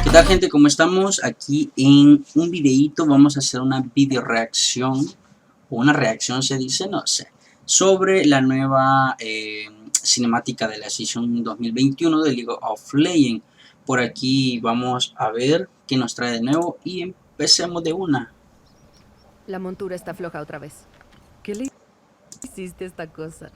¿Qué tal, gente? ¿Cómo estamos? Aquí en un videito vamos a hacer una video reacción, o una reacción se dice, no sé, sobre la nueva cinemática de la Season 2021 de League of Legends. Por aquí vamos a ver qué nos trae de nuevo y empecemos de una. La montura está floja otra vez. ¿Qué le hiciste a esta cosa?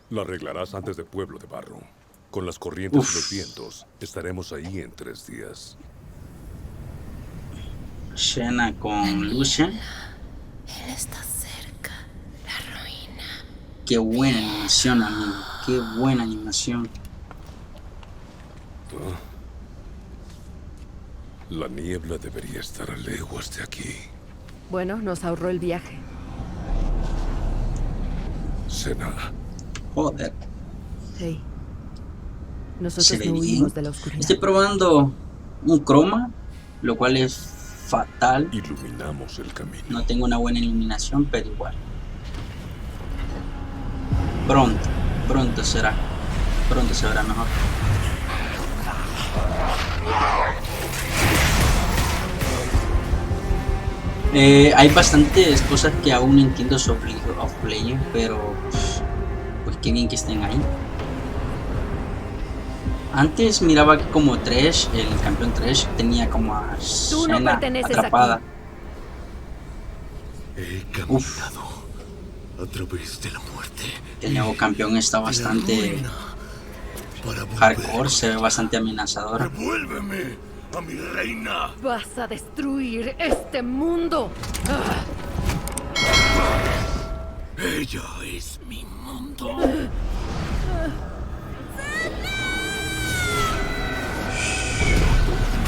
La arreglarás antes de Pueblo de Barro. Con las corrientes y los vientos, estaremos ahí en 3 días. Cena con Lucian. Él está cerca. La ruina. Qué buena animación, amigo. Qué buena animación. La niebla debería estar a leguas de aquí. Bueno, nos ahorró el viaje. Cena. Joder. Hey. Nosotros Se ve no bien. huimos de la oscuridad. Estoy probando un croma, lo cual es fatal. Iluminamos el camino. No tengo una buena iluminación, pero igual. Pronto será. Pronto se verá mejor. Hay bastantes cosas que aún no entiendo sobre League of Legends, pero pues qué bien que estén ahí. Antes miraba que como Thresh, el campeón Thresh, tenía como a Cena atrapada. Aquí. He caminado a través de la muerte. El nuevo campeón está bastante hardcore, se ve bastante amenazador. ¡Devuélveme a mi reina! Vas a destruir este mundo. Ella es mi mundo.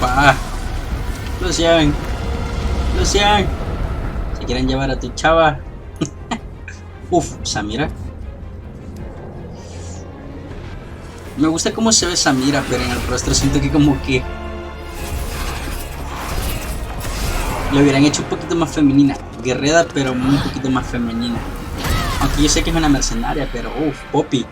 Pa, Lucian, se quieren llevar a tu chava. Uf, Samira. Me gusta cómo se ve Samira, pero en el rostro siento que como que lo hubieran hecho un poquito más femenina. Guerrera, pero un poquito más femenina. Aunque yo sé que es una mercenaria, pero uff, Poppy.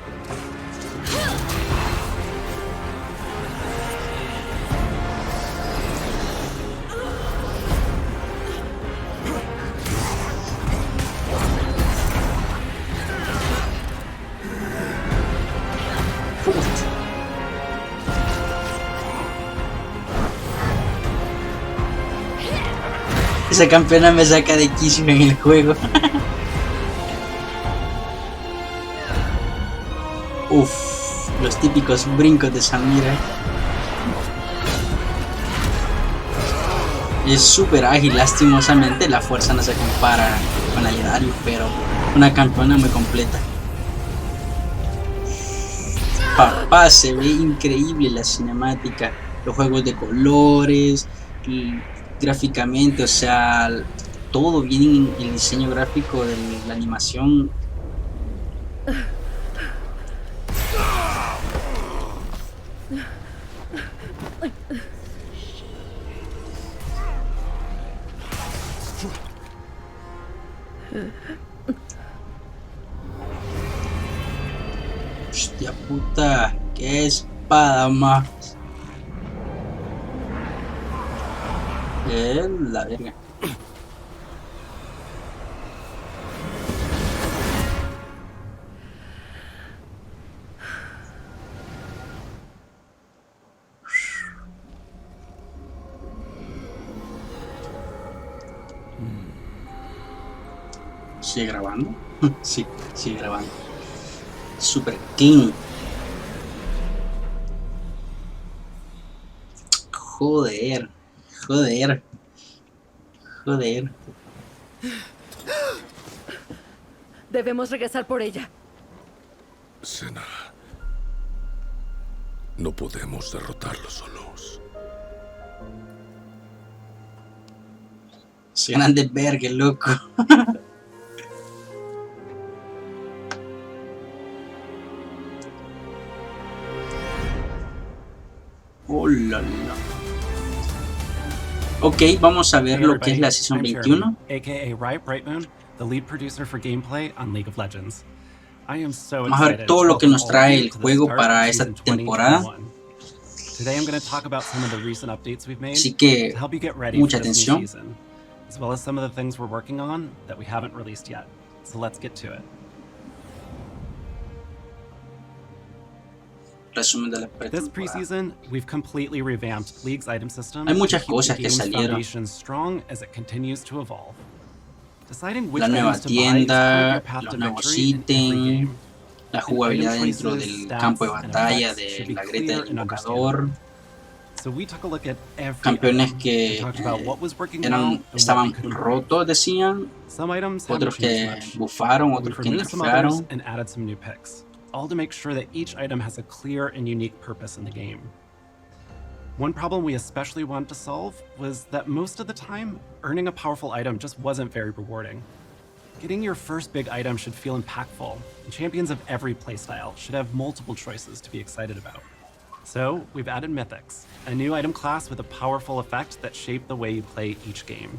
Esa campeona me saca de quicio en el juego. Uff, los típicos brincos de Samira. Es súper ágil, lastimosamente la fuerza no se compara con la de Dario, pero una campeona muy completa. Papá, se ve increíble la cinemática, los juegos de colores, gráficamente, o sea, todo bien en el diseño gráfico de la animación. Hostia puta, qué espada más. La verga. ¿Sigue grabando? Sí, sigue grabando. Super clean. Joder. Debemos regresar por ella. Cena. No podemos derrotarlos solos. Se ganan de verga, loco. Oh, la, la. Ok, vamos a ver lo que es la Season 21. aka Riot Brightmoon, the lead producer for gameplay on League of Legends. I am so Vamos a ver excited todo to lo que welcome nos all of trae you el to the juego start para of esta season temporada. 2021. Today I'm going to talk about some of the recent updates we've made Así to que help you get ready mucha for this new atención. season, as well as some of the things we're working on that we haven't released yet. So let's get to it. Resumen de la This pretemporada. preseason, we've completely revamped League's item system Hay to muchas keep the cosas que game's salieron. foundation strong as it continues to evolve. Deciding which La nueva items to buy is part of your tienda, path los to nuevos victory in every ítems, game. la And item jugabilidad dentro choices, del campo de stats, and batalla effects should de be la grieta clear del and invocador, understandable. So we took a look at every campeones item que and talked about what was working well and what we estaban could improve. rotos, decían, Some items haven't otros changed que much. bufaron, But otros we've que removed some others nerfearon. and added some new picks, all to make sure that each item has a clear and unique purpose in the game. One problem we especially wanted to solve was that most of the time, earning a powerful item just wasn't very rewarding. Getting your first big item should feel impactful, and champions of every playstyle should have multiple choices to be excited about. So, we've added Mythics, a new item class with a powerful effect that shape the way you play each game.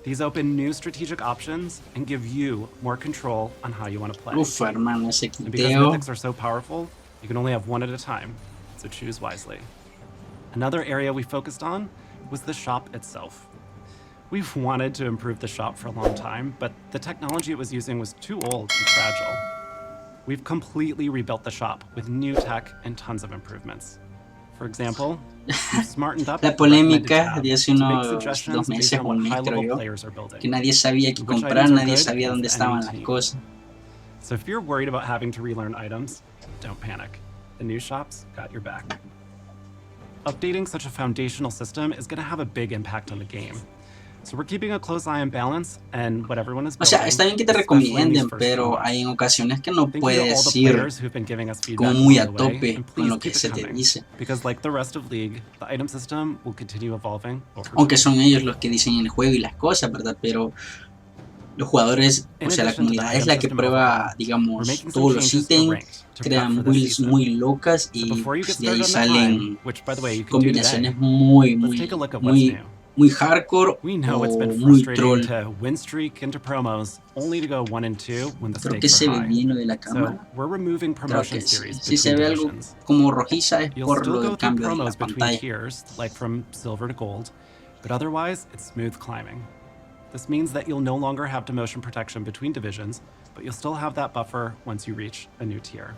These open new strategic options and give you more control on how you want to play. Uf, hermano, ese And because quiteo. Mythics are so powerful, you can only have one at a time, so choose wisely. Another area we focused on was the shop itself. We've wanted to improve the shop for a long time, but the technology it was using was too old and fragile. We've completely rebuilt the shop with new tech and tons of improvements. For example, we've smartened up La the recommended polémica tab de hace to make unos suggestions 2 based meses on o what un mes, creo high-level yo, players are building. que nadie sabía qué Which comprar, items are nadie good sabía dónde against any estaban las team. cosas. So if you're worried about having to relearn items, don't panic. The new shop's got your back. Updating such a foundational system is going to have a big impact on the game. So we're keeping a close eye on balance and what everyone is O sea, building, está bien que te especially in these recomienden, first few pero months. hay en ocasiones que no Thank you to all the puedes ir players who've been giving us como feedback muy along a the way, tope and con please lo que keep it se te coming, dice. because like the rest of League, the item system will continue evolving over Aunque time. son ellos los que diseñan el juego y las cosas, ¿verdad? Pero los jugadores, In o sea, la addition to the comunidad es item la que system prueba, overhaul, we're digamos, making some todos los changes to ítems, ranked to prep crean for this builds season. muy locas So y before you get pues, de ahí started on the salen climb, which by the way you can do today, combinaciones muy, let's muy, take a look at what's muy, new. muy hardcore We know o it's been muy frustrating troll. to win streak into promos only to go 1 and 2 when the Creo que stakes se are ve high. bien lo de la So cámara. we're removing Creo promotion que sí. series Si se between ve algo divisions. como rojiza es You'll por still lo go del through cambio de la promos between pantalla. tiers, like from silver to gold, but otherwise it's smooth climbing. This means that you'll no longer have demotion protection between divisions, but you'll still have that buffer once you reach a new tier.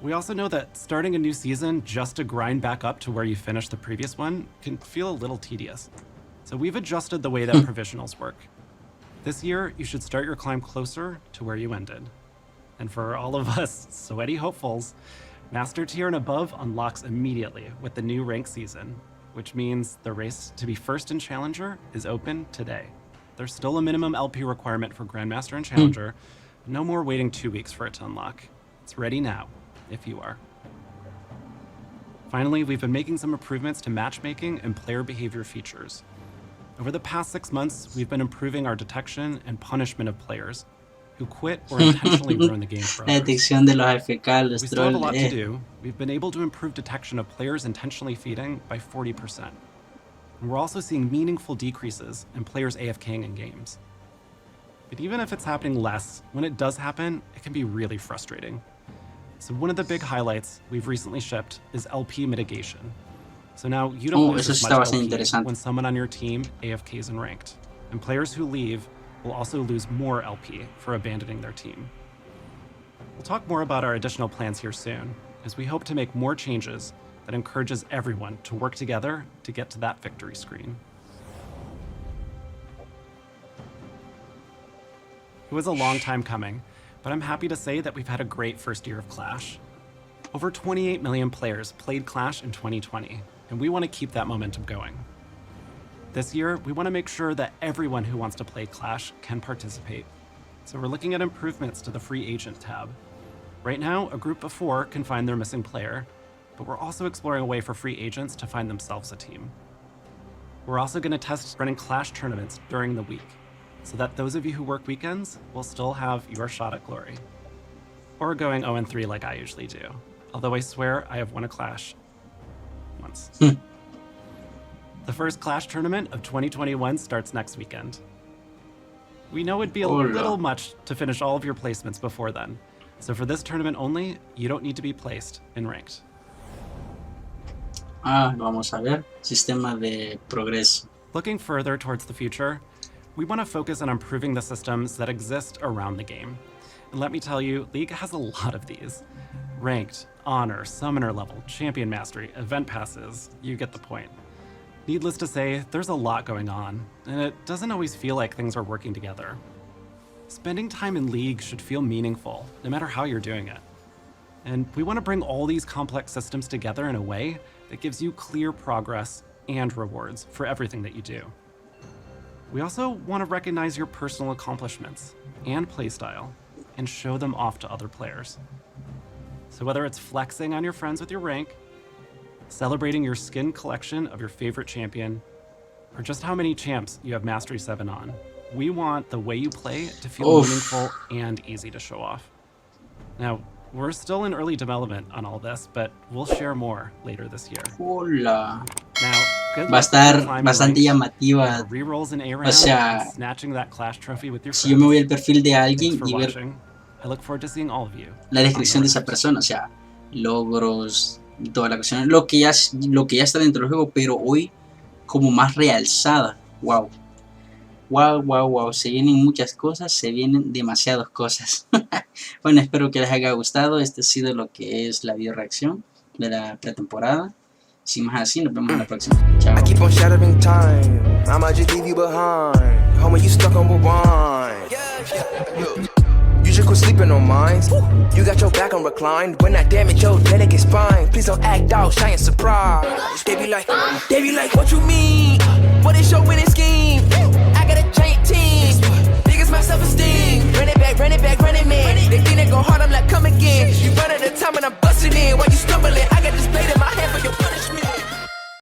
We also know that starting a new season just to grind back up to where you finished the previous one can feel a little tedious. So we've adjusted the way that provisionals work. This year, you should start your climb closer to where you ended. And for all of us sweaty hopefuls, Master Tier and above unlocks immediately with the new rank season, which means the race to be first in Challenger is open today. There's still a minimum LP requirement for Grandmaster and Challenger, but no more waiting 2 weeks for it to unlock. It's ready now, if you are. Finally, we've been making some improvements to matchmaking and player behavior features. Over the past 6 months, we've been improving our detection and punishment of players who quit or intentionally ruin the game for La others. detección de los AFK, los We still have a lot to trolls. do. We've been able to improve detection of players intentionally feeding by 40%. And we're also seeing meaningful decreases in players AFKing in games. But even if it's happening less, when it does happen, it can be really frustrating. So one of the big highlights we've recently shipped is LP mitigation. So now you don't lose Eso as está much bastante LP interesante. when someone on your team AFKs in ranked. And players who leave will also lose more LP for abandoning their team. We'll talk more about our additional plans here soon, as we hope to make more changes that encourages everyone to work together to get to that victory screen. It was a long time coming, but I'm happy to say that we've had a great first year of Clash. Over 28 million players played Clash in 2020, and we want to keep that momentum going. This year, we want to make sure that everyone who wants to play Clash can participate. So we're looking at improvements to the free agent tab. Right now, a group of 4 can find their missing player, but we're also exploring a way for free agents to find themselves a team. We're also going to test running Clash tournaments during the week, so that those of you who work weekends will still have your shot at glory. Or going 0-3 like I usually do, although I swear I have won a Clash once. The first Clash tournament of 2021 starts next weekend. We know it'd be a Hola. little much to finish all of your placements before then. So for this tournament only, you don't need to be placed in ranked. Vamos a ver. Sistema de progreso. Looking further towards the future, we want to focus on improving the systems that exist around the game. And let me tell you, League has a lot of these. Ranked, Honor, Summoner level, Champion Mastery, Event Passes, you get the point. Needless to say, there's a lot going on, and it doesn't always feel like things are working together. Spending time in League should feel meaningful, no matter how you're doing it. And we want to bring all these complex systems together in a way that gives you clear progress and rewards for everything that you do. We also want to recognize your personal accomplishments and playstyle and show them off to other players. So whether it's flexing on your friends with your rank, celebrating your skin collection of your favorite champion, or just how many champs you have Mastery 7 on, we want the way you play to feel meaningful and easy to show off. Now, we're still in early development on all this, but we'll share more later this year. Hola. Now, good Va a luck with estar climbing bastante ranks, llamativa. rerolls in A O sea, and snatching that clash trophy with your Si yo me voy al friends. perfil de Thanks alguien for y ver watching. I look forward to seeing all of you. la on descripción de esa Motherboard. persona, o sea, logros, toda la cuestión, lo que ya está dentro del juego, pero hoy como más realzada. Wow. Wow, se vienen muchas cosas, se vienen demasiadas cosas. Bueno, espero que les haya gustado. Este ha sido lo que es la video reacción de la pretemporada. Sin más así, nos vemos en la próxima. Chao. I keep on shattering time. I might just leave you behind. Homie, you stuck on rewind. You should quit sleeping on mines. You got your back on reclined. When I damage your delicate spine, please don't act out, shy and surprised. They be like, what you mean? What is your winning scheme? I got a giant team. Biggest my self-esteem. Run it back, man. They think they go hard, I'm like, come again. You run at a time and I'm busting in. While you stumbling, I got